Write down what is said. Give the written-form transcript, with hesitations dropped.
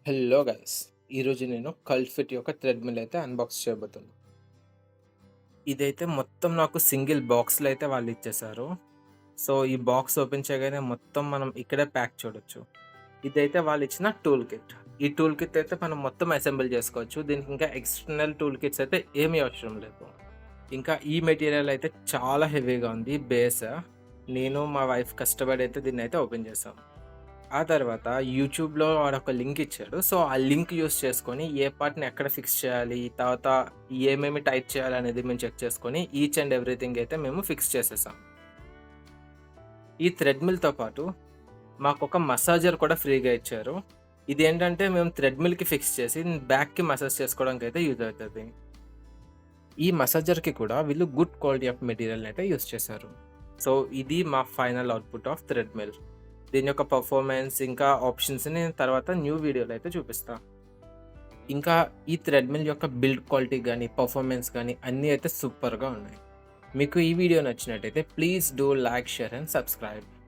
Hello guys! ఈరోజు నేను cult fit యొక్క థ్రెడ్‌మిల్ అయితే అన్బాక్స్ చేయబోతున్నా. ఇదైతే మొత్తం నాకు సింగిల్ బాక్స్‌లో అయితే వాళ్ళు ఇచ్చేసారు. సో, ఈ బాక్స్ ఓపెన్ చేయగానే మొత్తం మనం ఇక్కడే ప్యాక్ చూడొచ్చు. ఇదైతే వాళ్ళు ఇచ్చిన టూల్ కిట్. ఈ టూల్ కిట్ అయితే మనం మొత్తం అసెంబుల్ చేసుకోవచ్చు. దీనికి ఇంకా ఎక్స్టర్నల్ టూల్ కిట్స్ అయితే ఏమీ అవసరం లేదు. ఇంకా ఈ మెటీరియల్ అయితే చాలా హెవీగా ఉంది బేస్. నేను మా వైఫ్ కష్టపడి అయితే దీన్నైతే ఓపెన్ చేసాం. ఆ తర్వాత యూట్యూబ్‌లో వాడొక లింక్ ఇచ్చాడు. సో, ఆ లింక్ యూజ్ చేసుకొని ఏ పార్ట్‌ని ఎక్కడ ఫిక్స్ చేయాలి, తర్వాత ఏమేమి టైట్ చేయాలనేది మేము చెక్ చేసుకొని ఈచ్ అండ్ ఎవ్రీథింగ్ అయితే మేము ఫిక్స్ చేసేసాం. ఈ థ్రెడ్‌మిల్‌తో పాటు మాకొక మసాజర్ కూడా ఫ్రీగా ఇచ్చారు. ఇదేంటంటే మేము థ్రెడ్‌మిల్‌కి ఫిక్స్ చేసి బ్యాక్‌కి మసాజ్ చేసుకోవడానికైతే యూజ్ అవుతది. ఈ మసాజర్‌కి కూడా వీళ్ళు గుడ్ క్వాలిటీ ఆఫ్ మెటీరియల్‌ని అయితే యూజ్ చేశారు. సో, ఇది మా ఫైనల్ అవుట్‌పుట్ ఆఫ్ థ్రెడ్‌మిల్. దీని యొక్క పర్ఫార్మెన్స్ ఇంకా ఆప్షన్స్‌ని నేను తర్వాత న్యూ వీడియోలో అయితే చూపిస్తా. ఇంకా ఈ థ్రెడ్‌మిల్ యొక్క బిల్డ్ క్వాలిటీ గానీ, పర్ఫార్మెన్స్ గానీ అన్నీ అయితే సూపర్‌గా ఉన్నాయి. మీకు ఈ వీడియో నచ్చినట్టయితే please do like, share and subscribe.